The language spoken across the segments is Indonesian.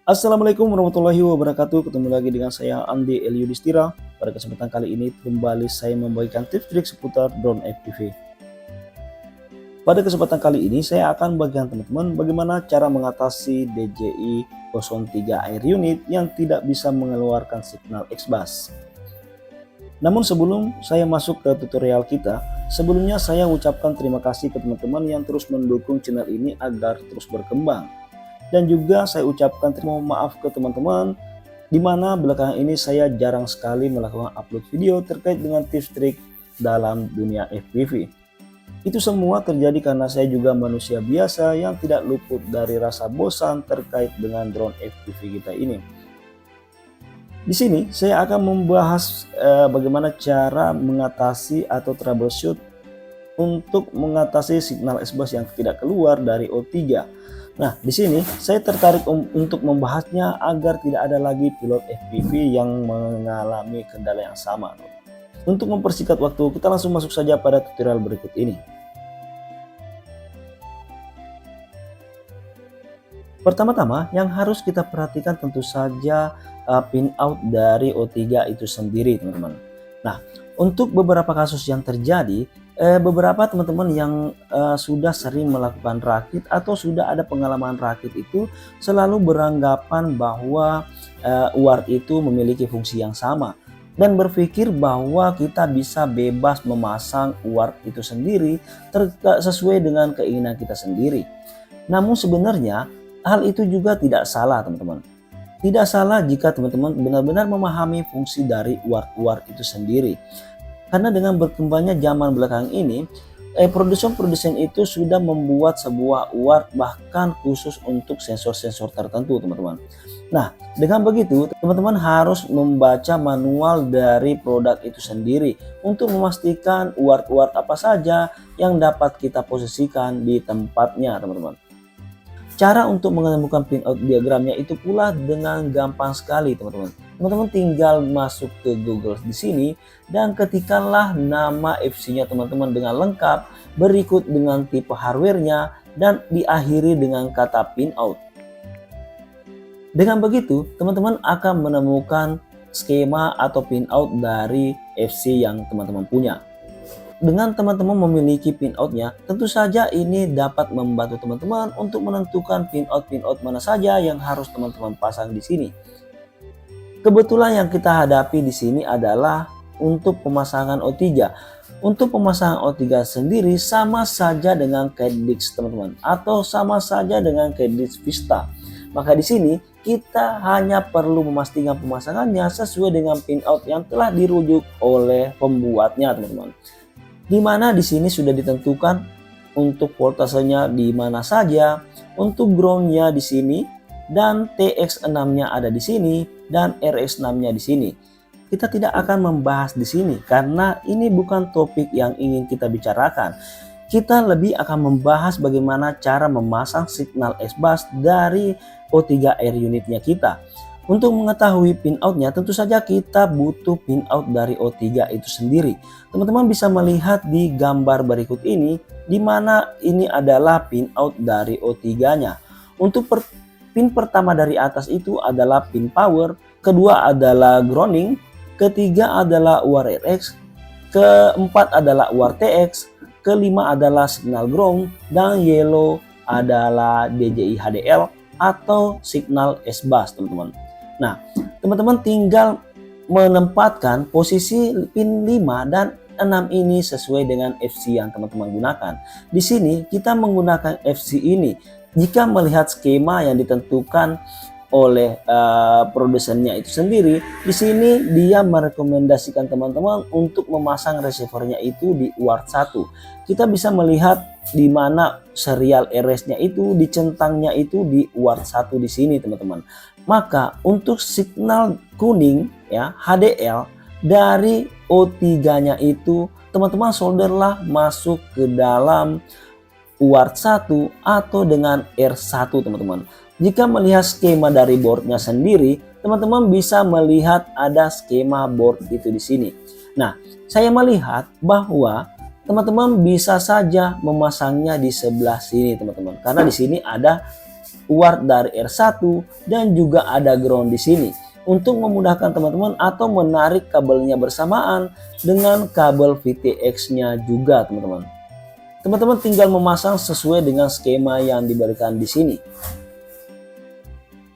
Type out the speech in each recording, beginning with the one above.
Assalamualaikum warahmatullahi wabarakatuh. Ketemu lagi dengan saya Andi Elyudistira. Pada kesempatan kali ini kembali saya membagikan tips trik seputar drone FPV. Pada kesempatan kali ini saya akan bagikan teman-teman bagaimana cara mengatasi DJI 03 Air Unit yang tidak bisa mengeluarkan signal X-Bus. Namun sebelum saya masuk ke tutorial kita, sebelumnya saya ucapkan terima kasih ke teman-teman yang terus mendukung channel ini agar terus berkembang. Dan juga saya ucapkan terima maaf ke teman-teman di mana belakangan ini saya jarang sekali melakukan upload video terkait dengan tips trik dalam dunia FPV. Itu semua terjadi karena saya juga manusia biasa yang tidak luput dari rasa bosan terkait dengan drone FPV kita ini. Di sini saya akan membahas bagaimana cara mengatasi atau troubleshoot untuk mengatasi signal X-Bus yang tidak keluar dari O3. Nah, di sini saya tertarik untuk membahasnya agar tidak ada lagi pilot FPV yang mengalami kendala yang sama. Untuk mempersingkat waktu, kita langsung masuk saja pada tutorial berikut ini. Pertama-tama yang harus kita perhatikan tentu saja pin out dari O3 itu sendiri, teman-teman. Nah, untuk beberapa kasus yang terjadi, beberapa teman-teman yang sudah sering melakukan rakit atau sudah ada pengalaman rakit itu selalu beranggapan bahwa UART itu memiliki fungsi yang sama dan berpikir bahwa kita bisa bebas memasang UART itu sendiri sesuai dengan keinginan kita sendiri. Namun sebenarnya hal itu juga tidak salah, teman-teman. Tidak salah jika teman-teman benar-benar memahami fungsi dari UART itu sendiri. Karena dengan berkembangnya zaman belakangan ini, produsen-produsen itu sudah membuat sebuah UART bahkan khusus untuk sensor-sensor tertentu, teman-teman. Nah, dengan begitu teman-teman harus membaca manual dari produk itu sendiri untuk memastikan UART apa saja yang dapat kita posisikan di tempatnya, teman-teman. Cara untuk menemukan pinout diagramnya itu pula dengan gampang sekali, teman-teman. Teman-teman tinggal masuk ke Google di sini dan ketikkanlah nama FC-nya teman-teman dengan lengkap, berikut dengan tipe hardware-nya dan diakhiri dengan kata pinout. Dengan begitu, teman-teman akan menemukan skema atau pinout dari FC yang teman-teman punya. Dengan teman-teman memiliki pinoutnya, tentu saja ini dapat membantu teman-teman untuk menentukan pinout mana saja yang harus teman-teman pasang di sini. Kebetulan yang kita hadapi di sini adalah untuk pemasangan O3. Untuk pemasangan O3 sendiri sama saja dengan Caddx, teman-teman, atau sama saja dengan Caddx Vista. Maka di sini kita hanya perlu memastikan pemasangannya sesuai dengan pinout yang telah dirujuk oleh pembuatnya, teman-teman. Di mana di sini sudah ditentukan untuk voltasenya di mana saja, untuk groundnya di sini, dan TX6-nya ada di sini, dan RX6-nya di sini. Kita tidak akan membahas di sini karena ini bukan topik yang ingin kita bicarakan. Kita lebih akan membahas bagaimana cara memasang signal X-Bus dari O3 Air unitnya kita. Untuk mengetahui pinoutnya tentu saja kita butuh pinout dari O3 itu sendiri. Teman-teman bisa melihat di gambar berikut ini di mana ini adalah pinout dari O3-nya. Untuk pin pertama dari atas itu adalah pin power, kedua adalah grounding, ketiga adalah UART RX, keempat adalah UART TX, kelima adalah signal ground, dan yellow adalah DJI HDL atau signal X-Bus, teman-teman. Nah, teman-teman tinggal menempatkan posisi pin 5 dan 6 ini sesuai dengan FC yang teman-teman gunakan. Di sini kita menggunakan FC ini jika melihat skema yang ditentukan oleh produsennya itu sendiri. Di sini dia merekomendasikan teman-teman untuk memasang receivernya itu di UART 1. Kita bisa melihat di mana serial RS-nya itu dicentangnya itu di UART 1 di sini, teman-teman. Maka untuk signal kuning ya HDL dari O3-nya itu teman-teman solderlah masuk ke dalam UART 1 atau dengan R1, teman-teman. Jika melihat skema dari boardnya sendiri, teman-teman bisa melihat ada skema board itu di sini. Nah, saya melihat bahwa teman-teman bisa saja memasangnya di sebelah sini, teman-teman, karena di sini ada UART dari R1 dan juga ada ground di sini untuk memudahkan teman-teman atau menarik kabelnya bersamaan dengan kabel VTX-nya juga teman-teman. Teman-teman tinggal memasang sesuai dengan skema yang diberikan di sini.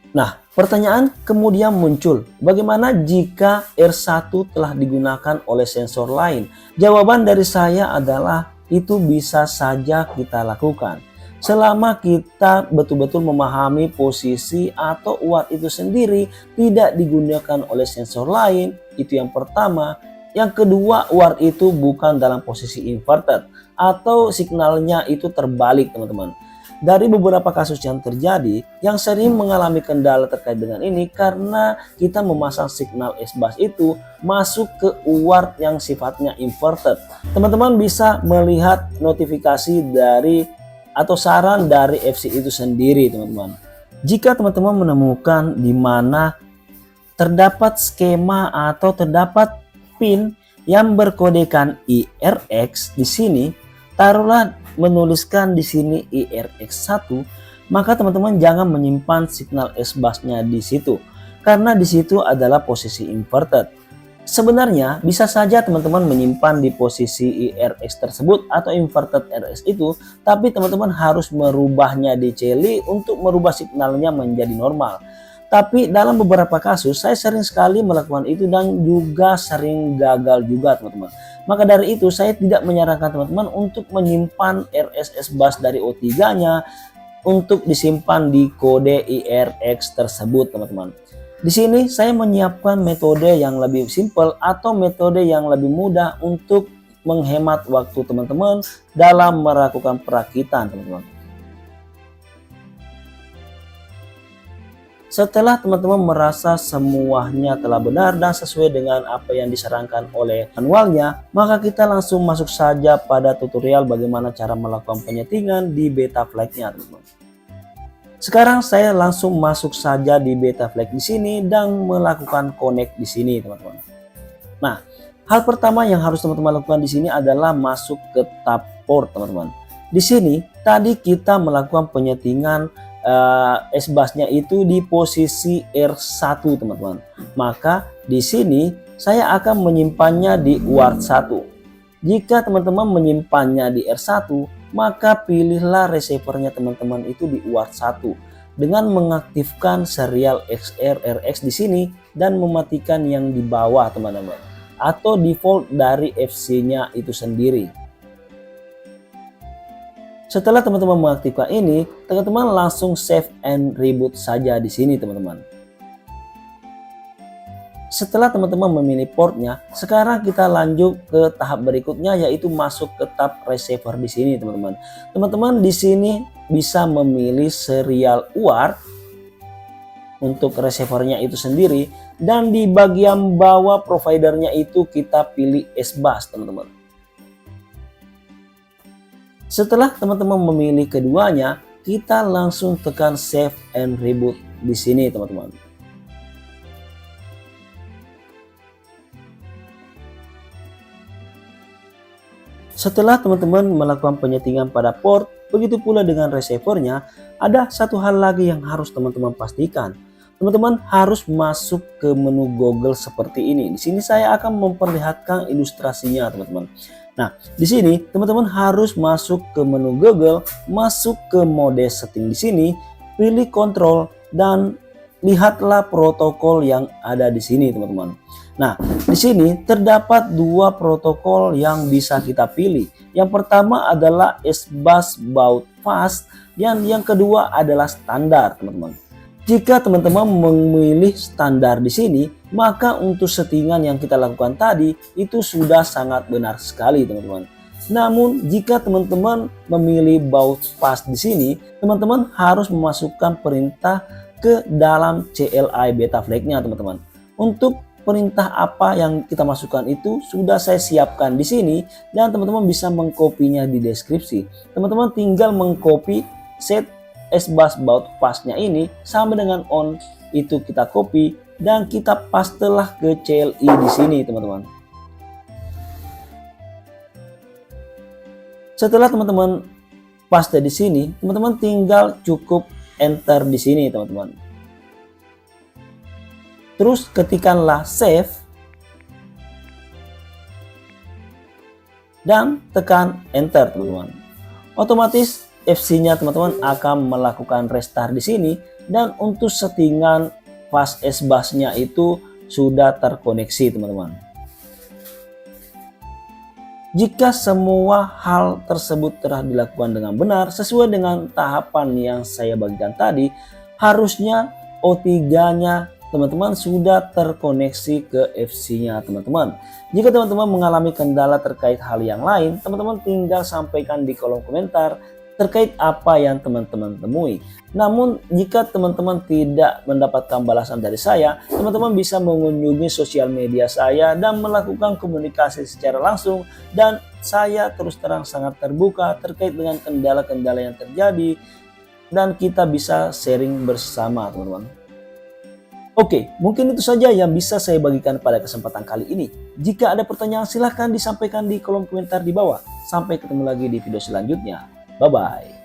Nah, pertanyaan kemudian muncul, bagaimana jika R1 telah digunakan oleh sensor lain? Jawaban dari saya adalah itu bisa saja kita lakukan. Selama kita betul-betul memahami posisi atau UART itu sendiri tidak digunakan oleh sensor lain, itu yang pertama. Yang kedua, UART itu bukan dalam posisi inverted atau signalnya itu terbalik teman-teman. Dari beberapa kasus yang terjadi, yang sering mengalami kendala terkait dengan ini karena kita memasang signal S-Bus itu masuk ke UART yang sifatnya inverted. Teman-teman bisa melihat notifikasi dari atau saran dari FC itu sendiri teman-teman. Jika teman-teman menemukan di mana terdapat skema atau terdapat pin yang berkodekan IRX di sini, taruhlah menuliskan di sini IRX1, maka teman-teman jangan menyimpan signal S-Bus-nya di situ karena di situ adalah posisi inverted. Sebenarnya bisa saja teman-teman menyimpan di posisi IRX tersebut atau inverted RX itu, tapi teman-teman harus merubahnya di CLI untuk merubah signalnya menjadi normal. Tapi dalam beberapa kasus saya sering sekali melakukan itu dan juga sering gagal juga teman-teman. Maka dari itu saya tidak menyarankan teman-teman untuk menyimpan RSS bus dari O3-nya untuk disimpan di kode IRX tersebut teman-teman. Di sini saya menyiapkan metode yang lebih simpel atau metode yang lebih mudah untuk menghemat waktu teman-teman dalam melakukan perakitan teman-teman. Setelah teman-teman merasa semuanya telah benar dan sesuai dengan apa yang disarankan oleh manualnya, maka kita langsung masuk saja pada tutorial bagaimana cara melakukan penyetingan di Betaflag-nya, teman-teman. Sekarang saya langsung masuk saja di Betaflag di sini dan melakukan connect di sini, teman-teman. Nah, hal pertama yang harus teman-teman lakukan di sini adalah masuk ke tab port, teman-teman. Di sini tadi kita melakukan penyetingan S-Bus-nya itu di posisi R1 teman-teman. Maka di sini saya akan menyimpannya di UART 1. Jika teman-teman menyimpannya di R1, maka pilihlah receivernya teman-teman itu di UART 1 dengan mengaktifkan serial XR RX di sini dan mematikan yang di bawah teman-teman atau default dari FC-nya itu sendiri. Setelah teman-teman mengaktifkan ini, teman-teman langsung save and reboot saja di sini teman-teman. Setelah teman-teman memilih portnya, sekarang kita lanjut ke tahap berikutnya yaitu masuk ke tab receiver di sini teman-teman. Teman-teman di sini bisa memilih serial UART untuk receivernya itu sendiri dan di bagian bawah providernya itu kita pilih S-Bus teman-teman. Setelah teman-teman memilih keduanya, kita langsung tekan save and reboot di sini teman-teman. Setelah teman-teman melakukan penyetingan pada port, begitu pula dengan receivernya, ada satu hal lagi yang harus teman-teman pastikan. Teman-teman harus masuk ke menu Google seperti ini. Di sini saya akan memperlihatkan ilustrasinya teman-teman. Nah, di sini teman-teman harus masuk ke menu Google, masuk ke mode setting di sini, pilih kontrol dan lihatlah protokol yang ada di sini, teman-teman. Nah, di sini terdapat dua protokol yang bisa kita pilih. Yang pertama adalah S-Bus Baud Fast dan yang kedua adalah standar, teman-teman. Jika teman-teman memilih standar di sini, maka untuk settingan yang kita lakukan tadi itu sudah sangat benar sekali, teman-teman. Namun, jika teman-teman memilih Baud Fast di sini, teman-teman harus memasukkan perintah ke dalam CLI Betaflag-nya, teman-teman. Untuk perintah apa yang kita masukkan itu sudah saya siapkan di sini dan teman-teman bisa mengkopinya di deskripsi. Teman-teman tinggal mengcopy set S-Bus Baud Fast-nya ini sama dengan on itu kita copy dan kita pastelah ke CLI di sini, teman-teman. Setelah teman-teman paste di sini, teman-teman tinggal cukup enter di sini teman-teman. Terus ketikkanlah save dan tekan enter teman-teman. Otomatis FC-nya teman-teman akan melakukan restart di sini, dan untuk settingan fast SBUS-nya itu sudah terkoneksi teman-teman. Jika semua hal tersebut telah dilakukan dengan benar sesuai dengan tahapan yang saya bagikan tadi, harusnya O3-nya teman-teman sudah terkoneksi ke FC-nya teman-teman. Jika teman-teman mengalami kendala terkait hal yang lain, teman-teman tinggal sampaikan di kolom komentar terkait apa yang teman-teman temui. Namun jika teman-teman tidak mendapatkan balasan dari saya, teman-teman bisa mengunjungi sosial media saya dan melakukan komunikasi secara langsung, dan saya terus terang sangat terbuka terkait dengan kendala-kendala yang terjadi, dan kita bisa sharing bersama teman-teman. Oke, mungkin itu saja yang bisa saya bagikan pada kesempatan kali ini. Jika ada pertanyaan silahkan disampaikan di kolom komentar di bawah. Sampai ketemu lagi di video selanjutnya. Bye-bye.